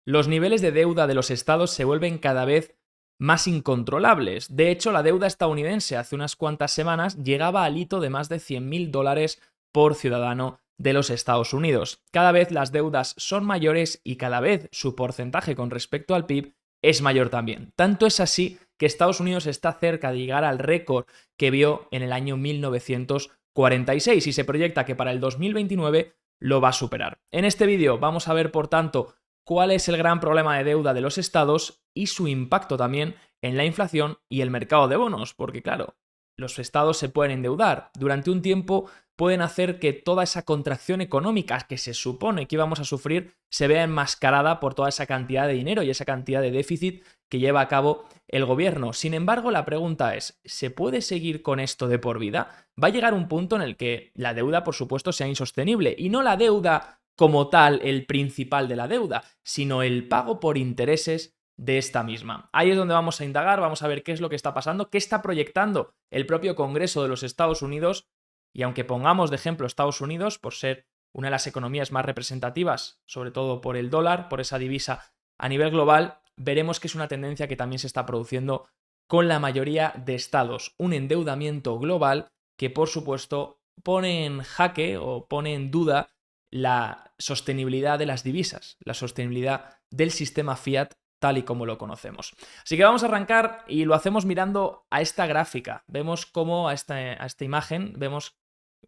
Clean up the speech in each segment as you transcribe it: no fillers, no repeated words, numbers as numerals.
Los niveles de deuda de los estados se vuelven cada vez más incontrolables. De hecho, la deuda estadounidense hace unas cuantas semanas llegaba al hito de más de $100.000 por ciudadano de los Estados Unidos. Cada vez las deudas son mayores y cada vez su porcentaje con respecto al PIB es mayor también. Tanto es así que Estados Unidos está cerca de llegar al récord que vio en el año 1946 y se proyecta que para el 2029 lo va a superar. En este vídeo vamos a ver, por tanto, cuál es el gran problema de deuda de los estados y su impacto también en la inflación y el mercado de bonos, porque claro, los estados se pueden endeudar. Durante un tiempo pueden hacer que toda esa contracción económica que se supone que íbamos a sufrir se vea enmascarada por toda esa cantidad de dinero y esa cantidad de déficit que lleva a cabo el gobierno. Sin embargo, la pregunta es, ¿se puede seguir con esto de por vida? Va a llegar un punto en el que la deuda, por supuesto, sea insostenible y no la deuda como tal, el principal de la deuda, sino el pago por intereses de esta misma. Ahí es donde vamos a indagar, vamos a ver qué es lo que está pasando, qué está proyectando el propio Congreso de los Estados Unidos, y aunque pongamos de ejemplo Estados Unidos por ser una de las economías más representativas, sobre todo por el dólar, por esa divisa a nivel global, veremos que es una tendencia que también se está produciendo con la mayoría de estados, un endeudamiento global que por supuesto pone en jaque o pone en duda la sostenibilidad de las divisas, la sostenibilidad del sistema fiat tal y como lo conocemos. Así que vamos a arrancar y lo hacemos mirando a esta gráfica. Vemos cómo a esta imagen, vemos,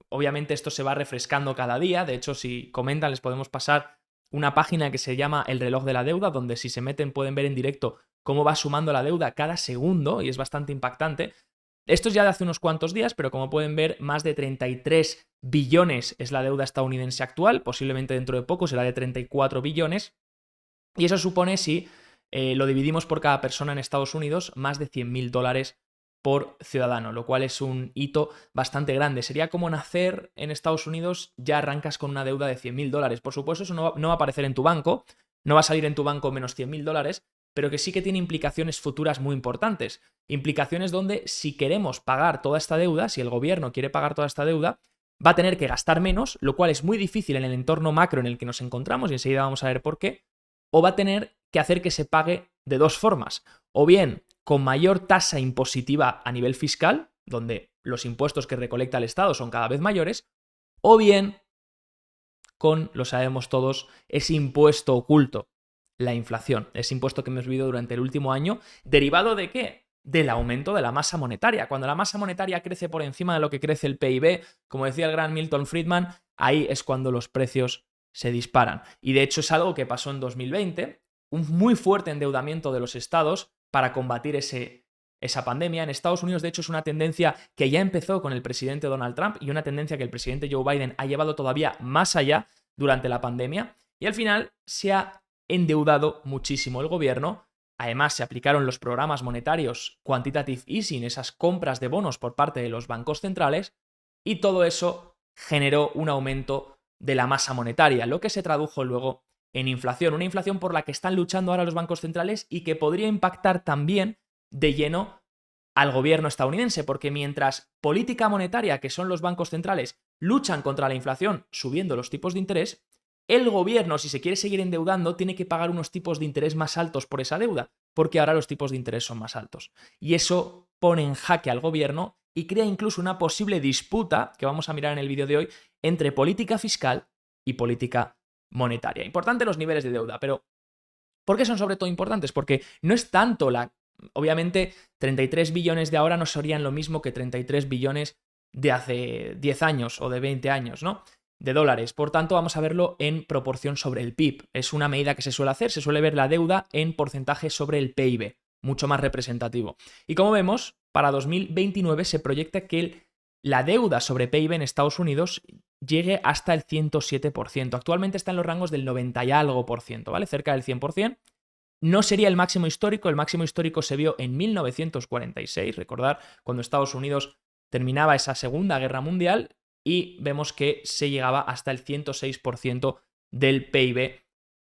obviamente esto se va refrescando cada día. De hecho, si comentan les podemos pasar una página que se llama El reloj de la deuda, donde si se meten pueden ver en directo cómo va sumando la deuda cada segundo y es bastante impactante. Esto es ya de hace unos cuantos días, pero como pueden ver, más de 33 billones es la deuda estadounidense actual, posiblemente dentro de poco será de 34 billones, y eso supone, si lo dividimos por cada persona en Estados Unidos, más de $100.000 por ciudadano, lo cual es un hito bastante grande. Sería como nacer en Estados Unidos, ya arrancas con una deuda de $100.000. Por supuesto, eso no va a aparecer en tu banco, no va a salir en tu banco menos $100.000, pero que sí que tiene implicaciones futuras muy importantes. Implicaciones donde, si queremos pagar toda esta deuda, si el gobierno quiere pagar toda esta deuda, va a tener que gastar menos, lo cual es muy difícil en el entorno macro en el que nos encontramos, y enseguida vamos a ver por qué, o va a tener que hacer que se pague de dos formas, o bien con mayor tasa impositiva a nivel fiscal, donde los impuestos que recolecta el Estado son cada vez mayores, o bien con, lo sabemos todos, ese impuesto oculto, la inflación, ese impuesto que hemos vivido durante el último año, derivado ¿de qué? Del aumento de la masa monetaria. Cuando la masa monetaria crece por encima de lo que crece el PIB, como decía el gran Milton Friedman, ahí es cuando los precios se disparan. Y de hecho es algo que pasó en 2020, un muy fuerte endeudamiento de los estados para combatir esa pandemia. En Estados Unidos, de hecho, es una tendencia que ya empezó con el presidente Donald Trump y una tendencia que el presidente Joe Biden ha llevado todavía más allá durante la pandemia. Y al final se ha endeudado muchísimo el gobierno. Además, se aplicaron los programas monetarios quantitative easing, esas compras de bonos por parte de los bancos centrales, y todo eso generó un aumento de la masa monetaria, lo que se tradujo luego en inflación. Una inflación por la que están luchando ahora los bancos centrales y que podría impactar también de lleno al gobierno estadounidense, porque mientras política monetaria, que son los bancos centrales, luchan contra la inflación subiendo los tipos de interés, el gobierno, si se quiere seguir endeudando, tiene que pagar unos tipos de interés más altos por esa deuda, porque ahora los tipos de interés son más altos. Y eso pone en jaque al gobierno y crea incluso una posible disputa, que vamos a mirar en el vídeo de hoy, entre política fiscal y política monetaria. Importante los niveles de deuda, pero ¿por qué son sobre todo importantes? Porque no es tanto obviamente, 33 billones de ahora no serían lo mismo que 33 billones de hace 10 años o de 20 años, ¿no? De dólares. Por tanto, vamos a verlo en proporción sobre el PIB. Es una medida que se suele hacer, se suele ver la deuda en porcentaje sobre el PIB, mucho más representativo. Y como vemos, para 2029 se proyecta que la deuda sobre PIB en Estados Unidos llegue hasta el 107%. Actualmente está en los rangos del 90 y algo por ciento, ¿vale? Cerca del 100%. No sería el máximo histórico se vio en 1946, recordar cuando Estados Unidos terminaba esa Segunda Guerra Mundial, y vemos que se llegaba hasta el 106% del PIB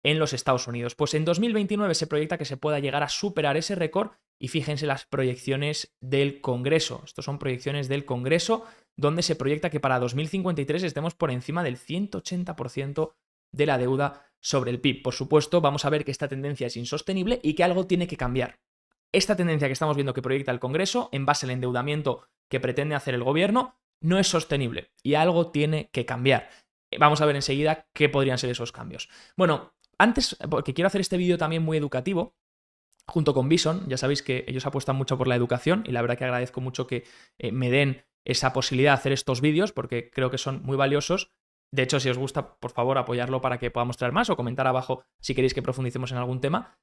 en los Estados Unidos. Pues en 2029 se proyecta que se pueda llegar a superar ese récord, y fíjense las proyecciones del Congreso. Estos son proyecciones del Congreso, donde se proyecta que para 2053 estemos por encima del 180% de la deuda sobre el PIB. Por supuesto, vamos a ver que esta tendencia es insostenible y que algo tiene que cambiar. Esta tendencia que estamos viendo que proyecta el Congreso, en base al endeudamiento que pretende hacer el gobierno, no es sostenible y algo tiene que cambiar. Vamos a ver enseguida qué podrían ser esos cambios. Bueno, antes, porque quiero hacer este vídeo también muy educativo, junto con Bison, ya sabéis que ellos apuestan mucho por la educación y la verdad que agradezco mucho que me den esa posibilidad de hacer estos vídeos porque creo que son muy valiosos. De hecho, si os gusta, por favor, apoyarlo para que podamos traer más o comentar abajo si queréis que profundicemos en algún tema.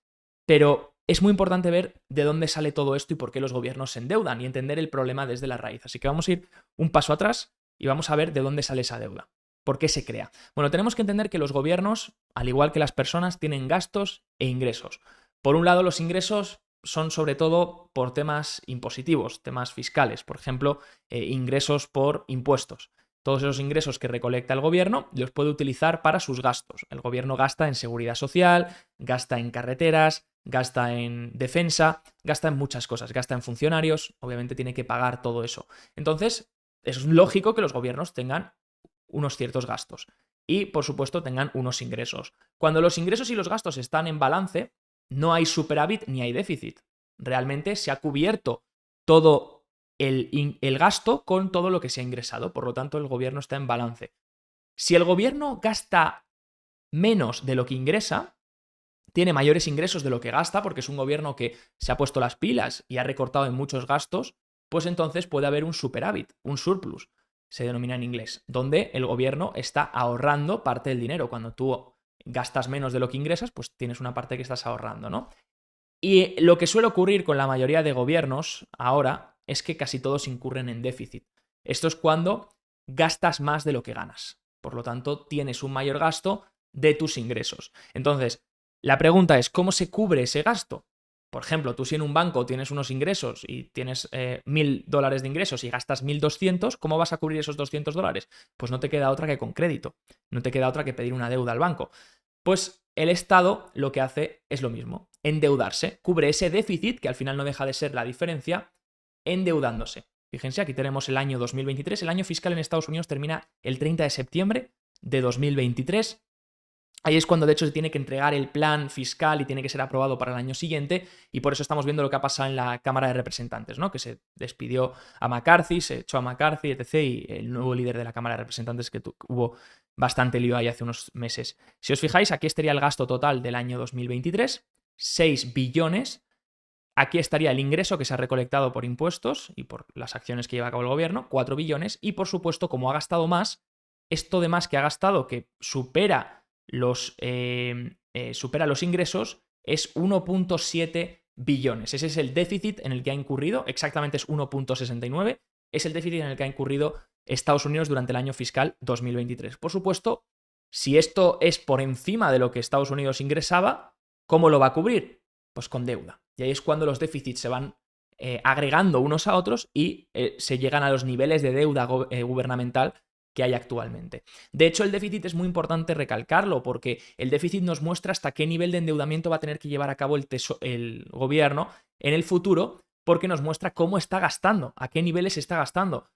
Pero es muy importante ver de dónde sale todo esto y por qué los gobiernos se endeudan y entender el problema desde la raíz. Así que vamos a ir un paso atrás y vamos a ver de dónde sale esa deuda. ¿Por qué se crea? Bueno, tenemos que entender que los gobiernos, al igual que las personas, tienen gastos e ingresos. Por un lado, los ingresos son sobre todo por temas impositivos, temas fiscales, por ejemplo, ingresos por impuestos. Todos esos ingresos que recolecta el gobierno los puede utilizar para sus gastos. El gobierno gasta en seguridad social, gasta en carreteras, gasta en defensa, gasta en muchas cosas, gasta en funcionarios, obviamente tiene que pagar todo eso. Entonces, es lógico que los gobiernos tengan unos ciertos gastos y, por supuesto, tengan unos ingresos. Cuando los ingresos y los gastos están en balance, no hay superávit ni hay déficit. Realmente se ha cubierto todo el gasto con todo lo que se ha ingresado. Por lo tanto, el gobierno está en balance. Si el gobierno gasta menos de lo que ingresa, tiene mayores ingresos de lo que gasta, porque es un gobierno que se ha puesto las pilas y ha recortado en muchos gastos, pues entonces puede haber un superávit, un surplus, se denomina en inglés, donde el gobierno está ahorrando parte del dinero. Cuando tú gastas menos de lo que ingresas, pues tienes una parte que estás ahorrando, ¿no? Y lo que suele ocurrir con la mayoría de gobiernos ahora es que casi todos incurren en déficit. Esto es cuando gastas más de lo que ganas. Por lo tanto, tienes un mayor gasto de tus ingresos. Entonces, la pregunta es, ¿cómo se cubre ese gasto? Por ejemplo, tú si en un banco tienes unos ingresos y tienes $1.000 de ingresos y gastas 1.200, ¿cómo vas a cubrir esos $200? Pues no te queda otra que con crédito. No te queda otra que pedir una deuda al banco. Pues el Estado lo que hace es lo mismo, endeudarse, cubre ese déficit, que al final no deja de ser la diferencia, endeudándose. Fíjense, aquí tenemos el año 2023, el año fiscal en Estados Unidos termina el 30 de septiembre de 2023. Ahí es cuando de hecho se tiene que entregar el plan fiscal y tiene que ser aprobado para el año siguiente, y por eso estamos viendo lo que ha pasado en la Cámara de Representantes, ¿no? Que se despidió a McCarthy, se echó a McCarthy, etc. Y el nuevo líder de la Cámara de Representantes, que hubo bastante lío ahí hace unos meses. Si os fijáis, aquí estaría el gasto total del año 2023, 6 billones. Aquí estaría el ingreso que se ha recolectado por impuestos y por las acciones que lleva a cabo el gobierno, 4 billones. Y por supuesto, como ha gastado más, esto de más que ha gastado, que supera los ingresos, es 1.7 billones. Ese es el déficit en el que ha incurrido, exactamente es 1.69, es el déficit en el que ha incurrido Estados Unidos durante el año fiscal 2023. Por supuesto, si esto es por encima de lo que Estados Unidos ingresaba, ¿cómo lo va a cubrir? Pues con deuda. Y ahí es cuando los déficits se van agregando unos a otros y se llegan a los niveles de deuda gubernamental que hay actualmente. De hecho, el déficit es muy importante recalcarlo porque el déficit nos muestra hasta qué nivel de endeudamiento va a tener que llevar a cabo el gobierno en el futuro, porque nos muestra cómo está gastando, a qué niveles está gastando.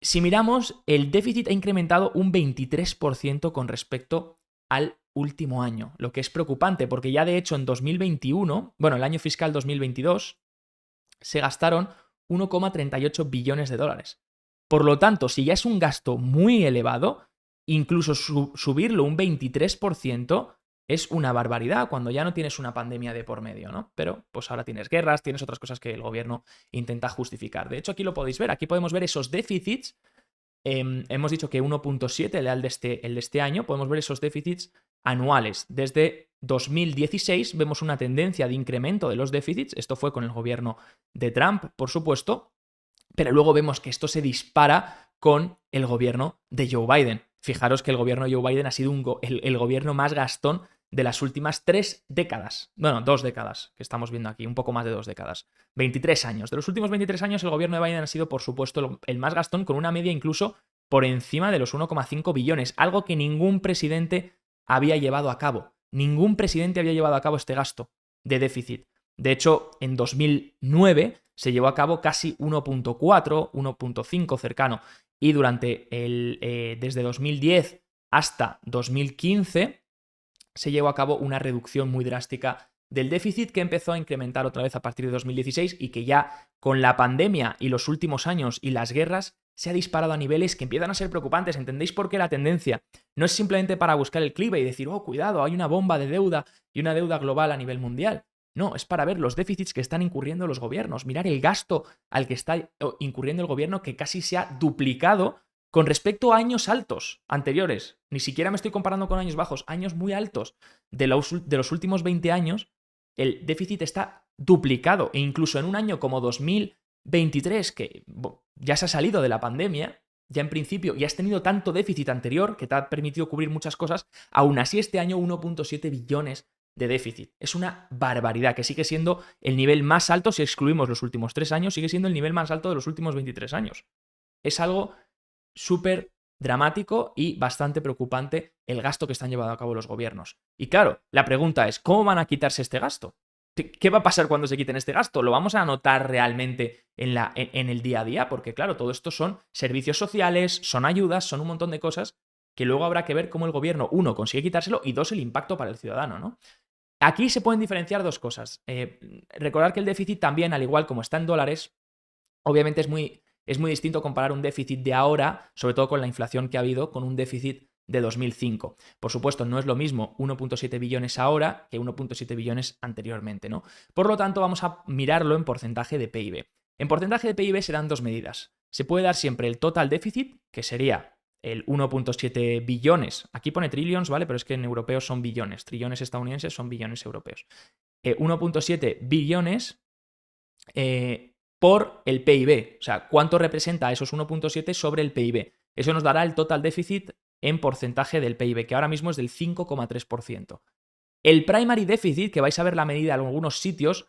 Si miramos, el déficit ha incrementado un 23% con respecto al último año, lo que es preocupante porque ya de hecho en 2021, bueno, el año fiscal 2022, se gastaron 1,38 billones de dólares. Por lo tanto, si ya es un gasto muy elevado, incluso subirlo un 23% es una barbaridad cuando ya no tienes una pandemia de por medio, ¿no? Pero pues ahora tienes guerras, tienes otras cosas que el gobierno intenta justificar. De hecho, aquí lo podéis ver, aquí podemos ver esos déficits. Hemos dicho que 1.7 era el de este año, podemos ver esos déficits anuales. Desde 2016 vemos una tendencia de incremento de los déficits, esto fue con el gobierno de Trump, por supuesto, pero luego vemos que esto se dispara con el gobierno de Joe Biden. Fijaros que el gobierno de Joe Biden ha sido el gobierno más gastón de las últimas 3 décadas. Bueno, 2 décadas, que estamos viendo aquí, un poco más de 2 décadas. 23 años. De los últimos 23 años, el gobierno de Biden ha sido, por supuesto, el más gastón, con una media incluso por encima de los 1,5 billones, algo que ningún presidente había llevado a cabo. Ningún presidente había llevado a cabo este gasto de déficit. De hecho, en 2009 se llevó a cabo casi 1.4, 1.5 cercano. Y durante desde 2010 hasta 2015 se llevó a cabo una reducción muy drástica del déficit que empezó a incrementar otra vez a partir de 2016 y que ya con la pandemia y los últimos años y las guerras se ha disparado a niveles que empiezan a ser preocupantes. ¿Entendéis por qué la tendencia no es simplemente para buscar el clive y decir, oh, cuidado, hay una bomba de deuda y una deuda global a nivel mundial? No, es para ver los déficits que están incurriendo los gobiernos, mirar el gasto al que está incurriendo el gobierno, que casi se ha duplicado con respecto a años altos anteriores. Ni siquiera me estoy comparando con años bajos, años muy altos de los últimos 20 años, el déficit está duplicado, e incluso en un año como 2023, que ya se ha salido de la pandemia, ya en principio, ya has tenido tanto déficit anterior que te ha permitido cubrir muchas cosas, aún así este año 1,7 billones de déficit. Es una barbaridad, que sigue siendo el nivel más alto, si excluimos los últimos 3 años, sigue siendo el nivel más alto de los últimos 23 años. Es algo súper dramático y bastante preocupante el gasto que están llevando a cabo los gobiernos. Y claro, la pregunta es, ¿cómo van a quitarse este gasto? ¿Qué va a pasar cuando se quiten este gasto? ¿Lo vamos a notar realmente en el día a día? Porque claro, todo esto son servicios sociales, son ayudas, son un montón de cosas que luego habrá que ver cómo el gobierno, uno, consigue quitárselo y dos, el impacto para el ciudadano, ¿no? Aquí se pueden diferenciar dos cosas. Recordar que el déficit también, al igual como está en dólares, obviamente es muy distinto comparar un déficit de ahora, sobre todo con la inflación que ha habido, con un déficit de 2005. Por supuesto, no es lo mismo 1,7 billones ahora que 1,7 billones anteriormente, ¿no? Por lo tanto, vamos a mirarlo en porcentaje de PIB. En porcentaje de PIB se dan dos medidas. Se puede dar siempre el total déficit, que sería el 1,7 billones. Aquí pone trillions, ¿vale? Pero es que en europeos son billones. Trillones estadounidenses son billones europeos. 1,7 billones por el PIB. O sea, ¿cuánto representa esos 1,7 sobre el PIB? Eso nos dará el total déficit en porcentaje del PIB, que ahora mismo es del 5,3%. El primary deficit, que vais a ver la medida en algunos sitios,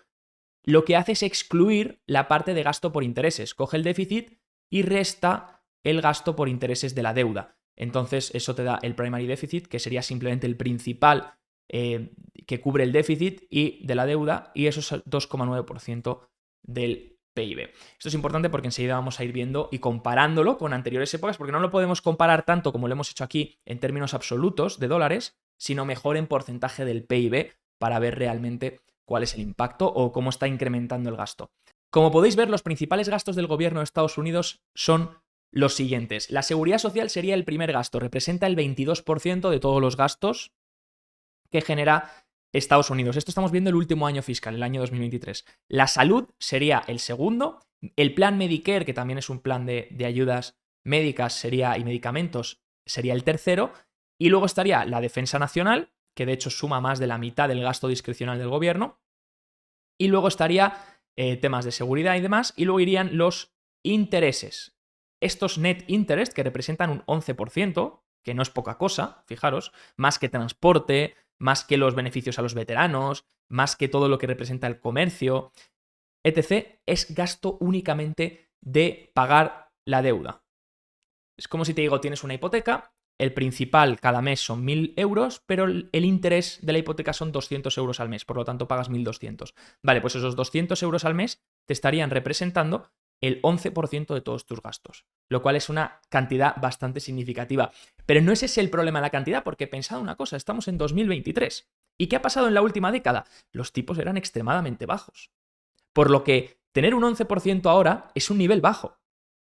lo que hace es excluir la parte de gasto por intereses. Coge el déficit y resta el gasto por intereses de la deuda. Entonces, eso te da el primary deficit, que sería simplemente el principal que cubre el déficit y de la deuda, y eso es el 2,9% del PIB. Esto es importante porque enseguida vamos a ir viendo y comparándolo con anteriores épocas, porque no lo podemos comparar tanto como lo hemos hecho aquí en términos absolutos de dólares, sino mejor en porcentaje del PIB para ver realmente cuál es el impacto o cómo está incrementando el gasto. Como podéis ver, los principales gastos del gobierno de Estados Unidos son los siguientes. La seguridad social sería el primer gasto, representa el 22% de todos los gastos que genera Estados Unidos. Esto estamos viendo el último año fiscal, el año 2023. La salud sería el segundo. El plan Medicare, que también es un plan de ayudas médicas y medicamentos, sería el tercero. Y luego estaría la defensa nacional, que de hecho suma más de la mitad del gasto discrecional del gobierno. Y luego estaría temas de seguridad y demás. Y luego irían los intereses. Estos net interest, que representan un 11%, que no es poca cosa, fijaros, más que transporte, más que los beneficios a los veteranos, más que todo lo que representa el comercio, etc., es gasto únicamente de pagar la deuda. Es como si te digo, tienes una hipoteca, el principal cada mes son 1.000 euros, pero el interés de la hipoteca son 200 euros al mes, por lo tanto pagas 1.200. Vale, pues esos 200 euros al mes te estarían representando el 11% de todos tus gastos, lo cual es una cantidad bastante significativa. Pero no es ese el problema de la cantidad, porque pensad una cosa, estamos en 2023. ¿Y qué ha pasado en la última década? Los tipos eran extremadamente bajos. Por lo que tener un 11% ahora es un nivel bajo.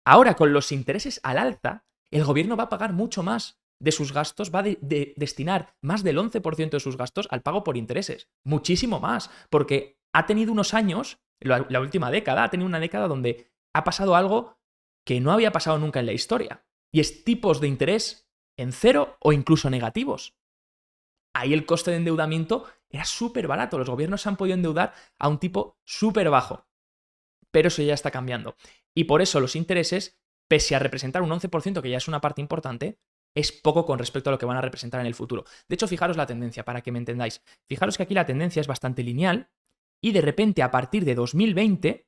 Ahora, con los intereses al alza, el gobierno va a pagar mucho más de sus gastos, va a destinar más del 11% de sus gastos al pago por intereses. Muchísimo más, porque ha tenido unos años, la última década, ha tenido una década donde ha pasado algo que no había pasado nunca en la historia. Y es tipos de interés en cero o incluso negativos. Ahí el coste de endeudamiento era súper barato. Los gobiernos se han podido endeudar a un tipo súper bajo. Pero eso ya está cambiando. Y por eso los intereses, pese a representar un 11%, que ya es una parte importante, es poco con respecto a lo que van a representar en el futuro. De hecho, fijaros la tendencia, para que me entendáis. Fijaros que aquí la tendencia es bastante lineal y de repente a partir de 2020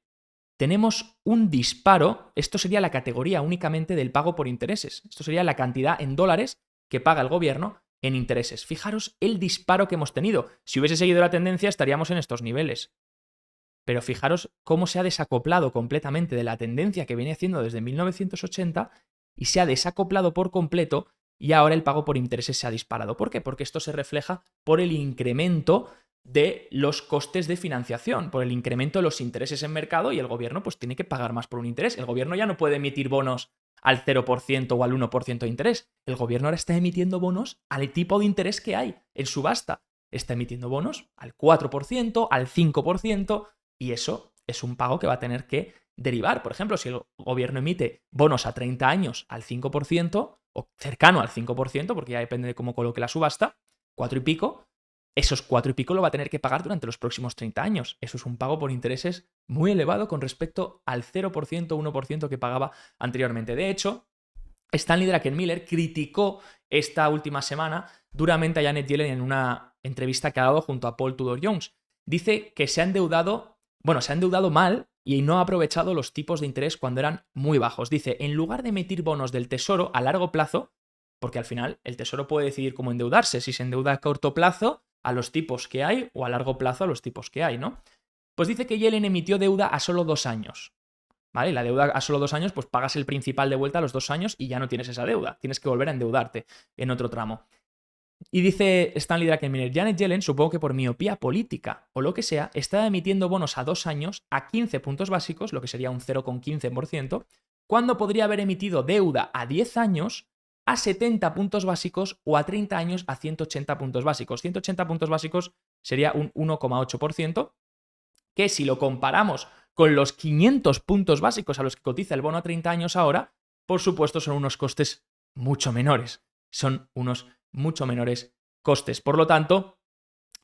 tenemos un disparo. Esto sería la categoría únicamente del pago por intereses. Esto sería la cantidad en dólares que paga el gobierno en intereses. Fijaros el disparo que hemos tenido. Si hubiese seguido la tendencia estaríamos en estos niveles. Pero fijaros cómo se ha desacoplado completamente de la tendencia que viene haciendo desde 1980 y se ha desacoplado por completo y ahora el pago por intereses se ha disparado. ¿Por qué? Porque esto se refleja por el incremento de los costes de financiación, por el incremento de los intereses en mercado y el gobierno pues tiene que pagar más por un interés. El gobierno ya no puede emitir bonos al 0% o al 1% de interés. El gobierno ahora está emitiendo bonos al tipo de interés que hay en subasta. Está emitiendo bonos al 4%, al 5% y eso es un pago que va a tener que derivar. Por ejemplo, si el gobierno emite bonos a 30 años al 5% o cercano al 5%, porque ya depende de cómo coloque la subasta, 4 y pico, esos 4 y pico lo va a tener que pagar durante los próximos 30 años. Eso es un pago por intereses muy elevado con respecto al 0% o 1% que pagaba anteriormente. De hecho, Stanley Druckenmiller criticó esta última semana duramente a Janet Yellen en una entrevista que ha dado junto a Paul Tudor Jones. Dice que se ha endeudado mal y no ha aprovechado los tipos de interés cuando eran muy bajos. Dice, en lugar de emitir bonos del Tesoro a largo plazo, porque al final el Tesoro puede decidir cómo endeudarse, si se endeuda a corto plazo a los tipos que hay o a largo plazo a los tipos que hay, ¿no? Pues dice que Yellen emitió deuda a solo 2 años. ¿Vale? La deuda a solo 2 años, pues pagas el principal de vuelta a los 2 años y ya no tienes esa deuda. Tienes que volver a endeudarte en otro tramo. Y dice Stanley Druckenmiller, Janet Yellen, supongo que por miopía política o lo que sea, estaba emitiendo bonos a 2 años a 15 puntos básicos, lo que sería un 0,15%, cuando podría haber emitido deuda a 10 años a 70 puntos básicos o a 30 años a 180 puntos básicos. 180 puntos básicos sería un 1,8%, que si lo comparamos con los 500 puntos básicos a los que cotiza el bono a 30 años ahora, por supuesto son unos costes mucho menores. Son unos mucho menores costes. Por lo tanto,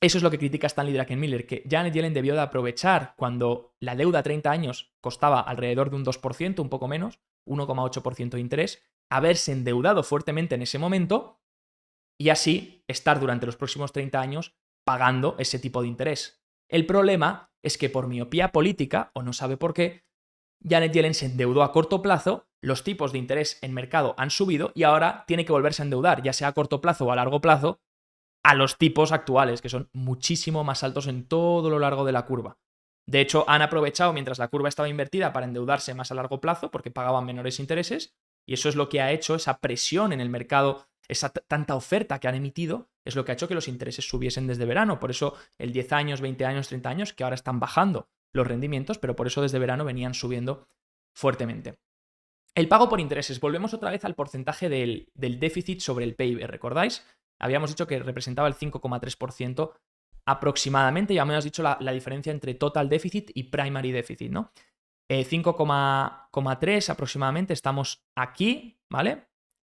eso es lo que critica Stanley Druckenmiller, que Janet Yellen debió de aprovechar cuando la deuda a 30 años costaba alrededor de un 2%, un poco menos, 1,8% de interés, haberse endeudado fuertemente en ese momento y así estar durante los próximos 30 años pagando ese tipo de interés. El problema es que por miopía política, o no sabe por qué, Janet Yellen se endeudó a corto plazo, los tipos de interés en mercado han subido y ahora tiene que volverse a endeudar, ya sea a corto plazo o a largo plazo, a los tipos actuales, que son muchísimo más altos en todo lo largo de la curva. De hecho, han aprovechado mientras la curva estaba invertida para endeudarse más a largo plazo porque pagaban menores intereses y eso es lo que ha hecho esa presión en el mercado, esa tanta oferta que han emitido, es lo que ha hecho que los intereses subiesen desde verano. Por eso el 10 años, 20 años, 30 años, que ahora están bajando los rendimientos, pero por eso desde verano venían subiendo fuertemente. El pago por intereses. Volvemos otra vez al porcentaje del déficit sobre el PIB, ¿recordáis? Habíamos dicho que representaba el 5,3% aproximadamente, ya me habías dicho la diferencia entre total deficit y primary deficit, ¿no? 5,3 aproximadamente, estamos aquí, ¿vale?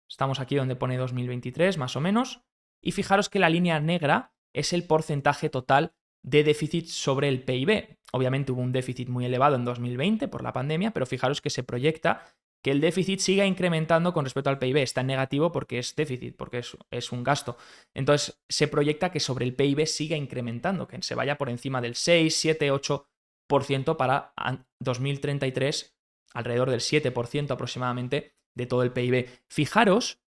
Estamos aquí donde pone 2023, más o menos. Y fijaros que la línea negra es el porcentaje total de déficit sobre el PIB. Obviamente hubo un déficit muy elevado en 2020 por la pandemia, pero fijaros que se proyecta que el déficit siga incrementando con respecto al PIB. Está en negativo porque es déficit, porque es un gasto. Entonces se proyecta que sobre el PIB siga incrementando, que se vaya por encima del 6, 7, 8% para 2033, alrededor del 7% aproximadamente de todo el PIB. Fijaros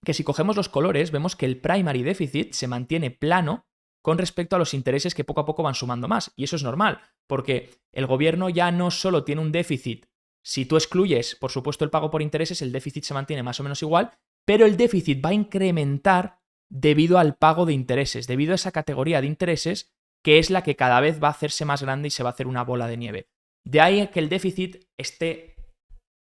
que si cogemos los colores, vemos que el primary deficit se mantiene plano con respecto a los intereses que poco a poco van sumando más. Y eso es normal, porque el gobierno ya no solo tiene un déficit. Si tú excluyes, por supuesto, el pago por intereses, el déficit se mantiene más o menos igual, pero el déficit va a incrementar debido al pago de intereses, debido a esa categoría de intereses que es la que cada vez va a hacerse más grande y se va a hacer una bola de nieve. De ahí que el déficit esté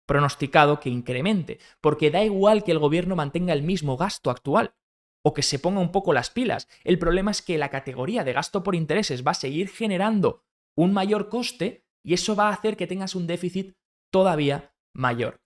pronosticado que incremente, porque da igual que el gobierno mantenga el mismo gasto actual o que se ponga un poco las pilas. El problema es que la categoría de gasto por intereses va a seguir generando un mayor coste y eso va a hacer que tengas un déficit todavía mayor.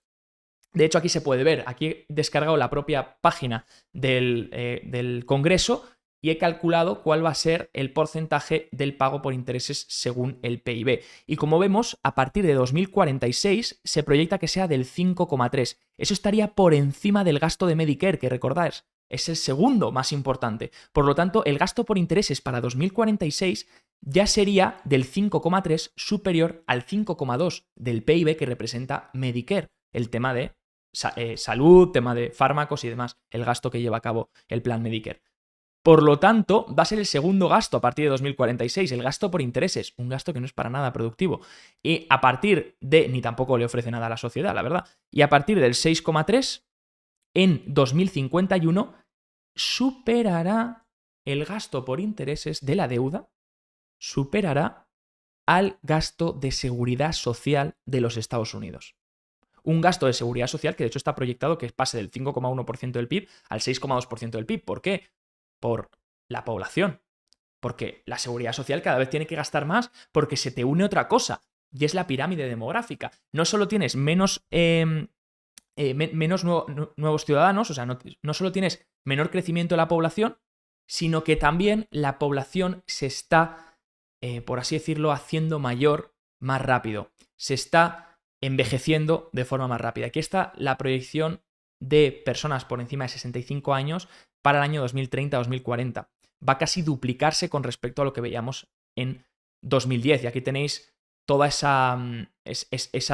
De hecho, aquí se puede ver, aquí he descargado la propia página del Congreso y he calculado cuál va a ser el porcentaje del pago por intereses según el PIB. Y como vemos, a partir de 2046 se proyecta que sea del 5,3. Eso estaría por encima del gasto de Medicare, que recordáis, es el segundo más importante. Por lo tanto, el gasto por intereses para 2046 ya sería del 5,3 superior al 5,2 del PIB que representa Medicare, el tema de salud, tema de fármacos y demás, el gasto que lleva a cabo el plan Medicare. Por lo tanto, va a ser el segundo gasto a partir de 2046, el gasto por intereses, un gasto que no es para nada productivo. Y a partir de, ni tampoco le ofrece nada a la sociedad, la verdad, y a partir del 6,3 en 2051 superará el gasto por intereses de la deuda, superará al gasto de seguridad social de los Estados Unidos. Un gasto de seguridad social que de hecho está proyectado que pase del 5,1% del PIB al 6,2% del PIB. ¿Por qué? Por la población. Porque la seguridad social cada vez tiene que gastar más porque se te une otra cosa, y es la pirámide demográfica. No solo tienes menos nuevos ciudadanos, o sea, no solo tienes menor crecimiento de la población, sino que también la población se está, por así decirlo, haciendo mayor más rápido. Se está envejeciendo de forma más rápida. Aquí está la proyección de personas por encima de 65 años para el año 2030-2040. Va a casi duplicarse con respecto a lo que veíamos en 2010. Y aquí tenéis toda esa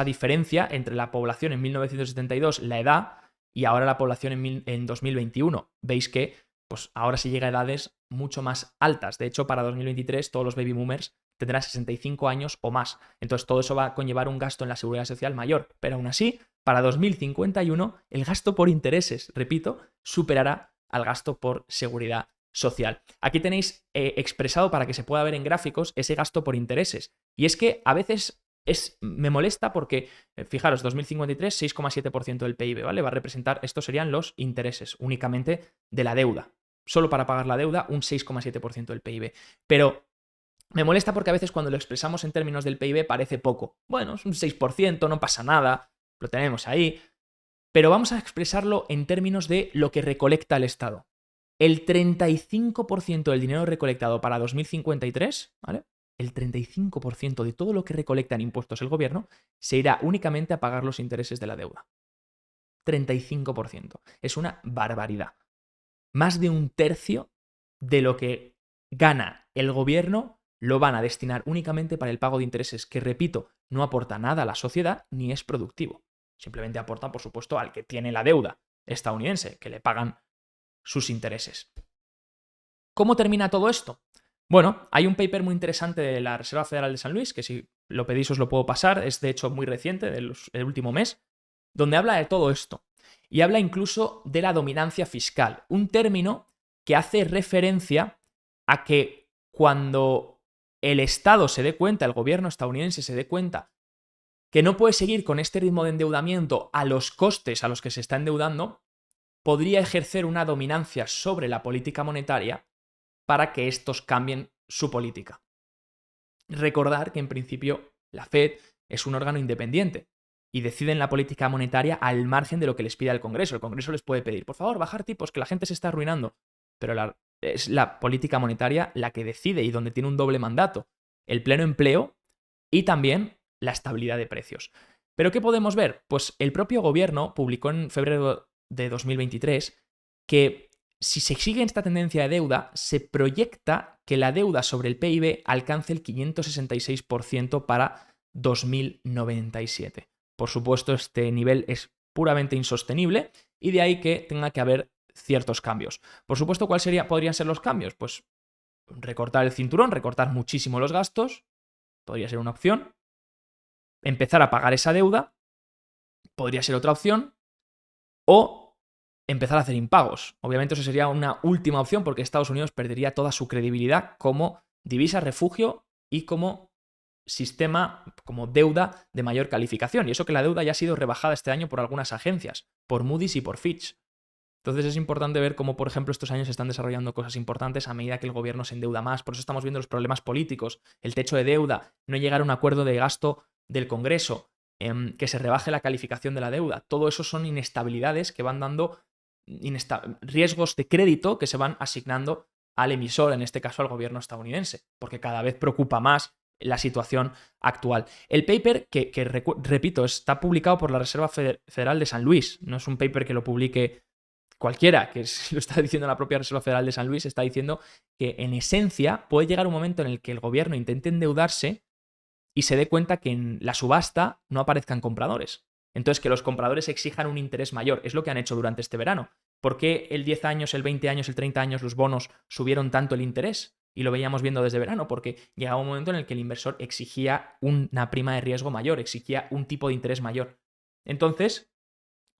diferencia entre la población en 1972, la edad, y ahora la población en 2021. Veis que pues, ahora se llega a edades mucho más altas. De hecho, para 2023 todos los baby boomers tendrán 65 años o más. Entonces todo eso va a conllevar un gasto en la seguridad social mayor. Pero aún así, para 2051 el gasto por intereses, repito, superará al gasto por seguridad social. Aquí tenéis expresado para que se pueda ver en gráficos ese gasto por intereses. Y es que a veces me molesta porque, fijaros, 2053, 6,7% del PIB, ¿vale? Va a representar, estos serían los intereses únicamente de la deuda. Solo para pagar la deuda, un 6,7% del PIB. Pero me molesta porque a veces cuando lo expresamos en términos del PIB parece poco. Bueno, es un 6%, no pasa nada, lo tenemos ahí. Pero vamos a expresarlo en términos de lo que recolecta el Estado. El 35% del dinero recolectado para 2053, ¿vale? El 35% de todo lo que recolecta en impuestos el gobierno se irá únicamente a pagar los intereses de la deuda. 35%. Es una barbaridad. Más de un tercio de lo que gana el gobierno lo van a destinar únicamente para el pago de intereses, que, repito, no aporta nada a la sociedad ni es productivo. Simplemente aporta, por supuesto, al que tiene la deuda estadounidense, que le pagan sus intereses. ¿Cómo termina todo esto? Bueno, hay un paper muy interesante de la Reserva Federal de San Luis, que si lo pedís os lo puedo pasar, es de hecho muy reciente, del último mes, donde habla de todo esto. Y habla incluso de la dominancia fiscal, un término que hace referencia a que cuando el Estado se dé cuenta, el gobierno estadounidense se dé cuenta que no puede seguir con este ritmo de endeudamiento a los costes a los que se está endeudando, podría ejercer una dominancia sobre la política monetaria para que estos cambien su política. Recordar que en principio la Fed es un órgano independiente y deciden la política monetaria al margen de lo que les pida el Congreso. El Congreso les puede pedir, por favor, bajar tipos, que la gente se está arruinando. Pero es la política monetaria la que decide y donde tiene un doble mandato: el pleno empleo y también la estabilidad de precios. ¿Pero qué podemos ver? Pues el propio gobierno publicó en febrero de 2023 que si se sigue esta tendencia de deuda, se proyecta que la deuda sobre el PIB alcance el 566% para 2097. Por supuesto, este nivel es puramente insostenible y de ahí que tenga que haber ciertos cambios. Por supuesto, ¿cuáles podrían ser los cambios? Pues recortar el cinturón, recortar muchísimo los gastos, podría ser una opción. Empezar a pagar esa deuda podría ser otra opción. O empezar a hacer impagos. Obviamente eso sería una última opción porque Estados Unidos perdería toda su credibilidad como divisa refugio y como sistema, como deuda de mayor calificación. Y eso que la deuda ya ha sido rebajada este año por algunas agencias, por Moody's y por Fitch. Entonces es importante ver cómo, por ejemplo, estos años se están desarrollando cosas importantes a medida que el gobierno se endeuda más. Por eso estamos viendo los problemas políticos, el techo de deuda, no llegar a un acuerdo de gasto del Congreso, que se rebaje la calificación de la deuda. Todo eso son inestabilidades que van dando riesgos de crédito que se van asignando al emisor, en este caso al gobierno estadounidense, porque cada vez preocupa más la situación actual. El paper, que repito, está publicado por la Reserva Federal de San Luis, no es un paper que lo publique cualquiera, que lo está diciendo la propia Reserva Federal de San Luis, está diciendo que en esencia puede llegar un momento en el que el gobierno intente endeudarse y se dé cuenta que en la subasta no aparezcan compradores. Entonces, que los compradores exijan un interés mayor. Es lo que han hecho durante este verano. ¿Por qué el 10 años, el 20 años, el 30 años, los bonos subieron tanto el interés? Y lo veíamos viendo desde verano, porque llegaba un momento en el que el inversor exigía una prima de riesgo mayor, exigía un tipo de interés mayor. Entonces,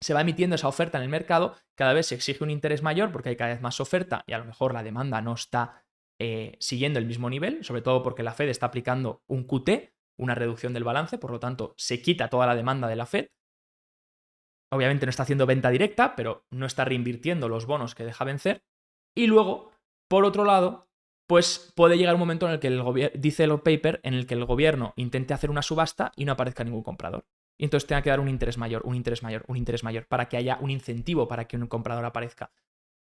se va emitiendo esa oferta en el mercado, cada vez se exige un interés mayor porque hay cada vez más oferta y a lo mejor la demanda no está siguiendo el mismo nivel, sobre todo porque la Fed está aplicando un QT, una reducción del balance, por lo tanto se quita toda la demanda de la Fed. Obviamente no está haciendo venta directa, pero no está reinvirtiendo los bonos que deja vencer. Y luego, por otro lado, pues puede llegar un momento en el que el gobierno, dice el paper, en el que el gobierno intente hacer una subasta y no aparezca ningún comprador. Y entonces tenga que dar un interés mayor, un interés mayor, un interés mayor, para que haya un incentivo para que un comprador aparezca.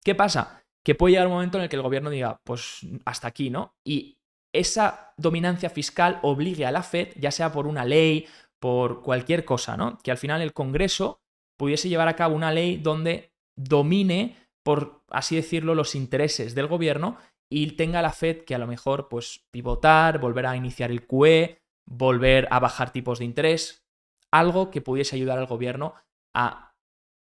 ¿Qué pasa? Que puede llegar un momento en el que el gobierno diga, pues hasta aquí, ¿no? Y esa dominancia fiscal obligue a la Fed, ya sea por una ley, por cualquier cosa, ¿no? Que al final el Congreso pudiese llevar a cabo una ley donde domine, por así decirlo, los intereses del gobierno y tenga la Fed que a lo mejor pues pivotar, volver a iniciar el QE, volver a bajar tipos de interés, algo que pudiese ayudar al gobierno a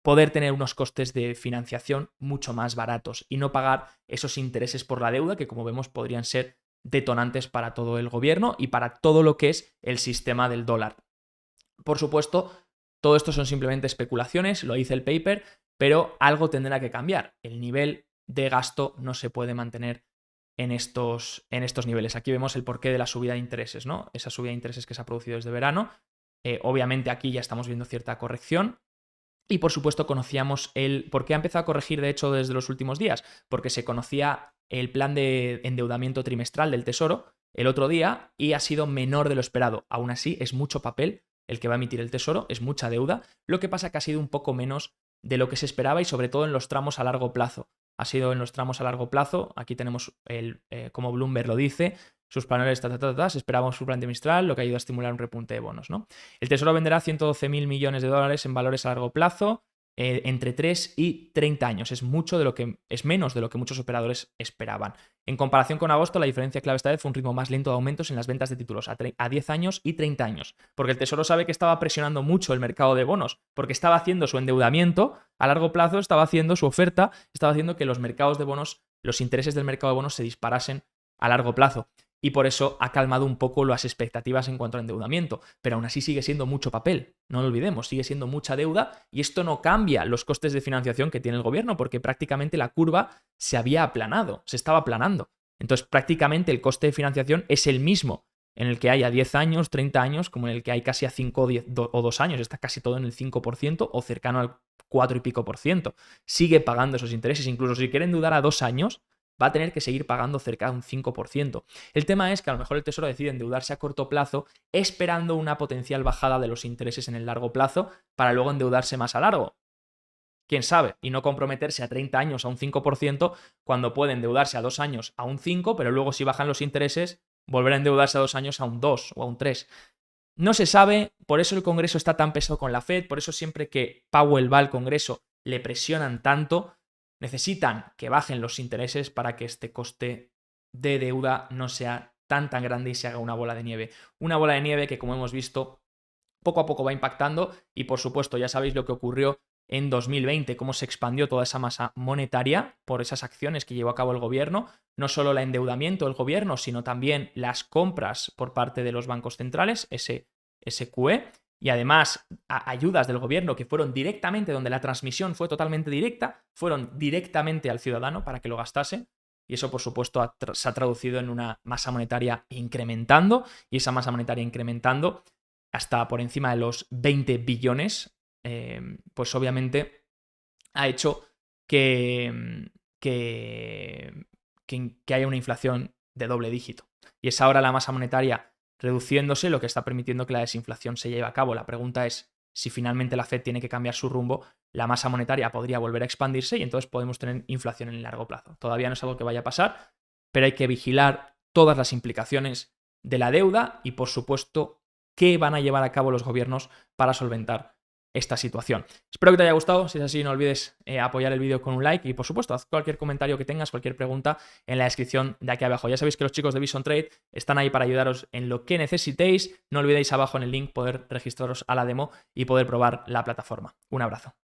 poder tener unos costes de financiación mucho más baratos y no pagar esos intereses por la deuda que, como vemos, podrían ser detonantes para todo el gobierno y para todo lo que es el sistema del dólar. Por supuesto, todo esto son simplemente especulaciones, lo dice el paper, pero algo tendrá que cambiar. El nivel de gasto no se puede mantener en estos niveles. Aquí vemos el porqué de la subida de intereses, ¿no? Esa subida de intereses que se ha producido desde verano. Obviamente aquí ya estamos viendo cierta corrección. Y por supuesto conocíamos ¿por qué ha empezado a corregir de hecho desde los últimos días? Porque se conocía el plan de endeudamiento trimestral del Tesoro el otro día y ha sido menor de lo esperado. Aún así es mucho papel el que va a emitir el Tesoro, es mucha deuda. Lo que pasa que ha sido un poco menos de lo que se esperaba y sobre todo en los tramos a largo plazo. Ha sido en los tramos a largo plazo, aquí tenemos como Bloomberg lo dice, sus paneles, esperábamos su plan trimestral, lo que ayuda a estimular un repunte de bonos, ¿no? El Tesoro venderá 112.000 millones de dólares en valores a largo plazo entre 3 y 30 años. Es menos de lo que muchos operadores esperaban. En comparación con agosto, la diferencia clave esta vez fue un ritmo más lento de aumentos en las ventas de títulos a 10 años y 30 años. Porque el Tesoro sabe que estaba presionando mucho el mercado de bonos, porque estaba haciendo su endeudamiento a largo plazo, estaba haciendo su oferta, estaba haciendo que los mercados de bonos, los intereses del mercado de bonos se disparasen a largo plazo. Y por eso ha calmado un poco las expectativas en cuanto al endeudamiento. Pero aún así sigue siendo mucho papel, no lo olvidemos, sigue siendo mucha deuda y esto no cambia los costes de financiación que tiene el gobierno porque prácticamente la curva se había aplanado, se estaba aplanando. Entonces prácticamente el coste de financiación es el mismo en el que hay a 10 años, 30 años, como en el que hay casi a 5 o 2 años, está casi todo en el 5% o cercano al 4 y pico por ciento. Sigue pagando esos intereses, incluso si quieren endeudar a 2 años, va a tener que seguir pagando cerca de un 5%. El tema es que a lo mejor el Tesoro decide endeudarse a corto plazo esperando una potencial bajada de los intereses en el largo plazo para luego endeudarse más a largo. ¿Quién sabe? Y no comprometerse a 30 años a un 5% cuando puede endeudarse a 2 años a un 5%, pero luego si bajan los intereses, volver a endeudarse a 2 años a un 2 o a un 3. No se sabe, por eso el Congreso está tan pesado con la Fed, por eso siempre que Powell va al Congreso le presionan tanto. Necesitan que bajen los intereses para que este coste de deuda no sea tan grande y se haga una bola de nieve. Una bola de nieve que, como hemos visto, poco a poco va impactando y, por supuesto, ya sabéis lo que ocurrió en 2020, cómo se expandió toda esa masa monetaria por esas acciones que llevó a cabo el gobierno, no solo el endeudamiento del gobierno, sino también las compras por parte de los bancos centrales, ese QE, y además ayudas del gobierno que fueron directamente, donde la transmisión fue totalmente directa, fueron directamente al ciudadano para que lo gastase. Y eso, por supuesto, se ha traducido en una masa monetaria incrementando, y esa masa monetaria incrementando hasta por encima de los 20 billones, pues obviamente ha hecho que haya una inflación de doble dígito. Y es ahora la masa monetaria reduciéndose lo que está permitiendo que la desinflación se lleve a cabo. La pregunta es si finalmente la Fed tiene que cambiar su rumbo, la masa monetaria podría volver a expandirse y entonces podemos tener inflación en el largo plazo. Todavía no es algo que vaya a pasar, pero hay que vigilar todas las implicaciones de la deuda y, por supuesto, qué van a llevar a cabo los gobiernos para solventar esta situación. Espero que te haya gustado. Si es así, no olvides apoyar el vídeo con un like y, por supuesto, haz cualquier comentario que tengas, cualquier pregunta en la descripción de aquí abajo. Ya sabéis que los chicos de Bison Trade están ahí para ayudaros en lo que necesitéis. No olvidéis abajo en el link poder registraros a la demo y poder probar la plataforma. Un abrazo.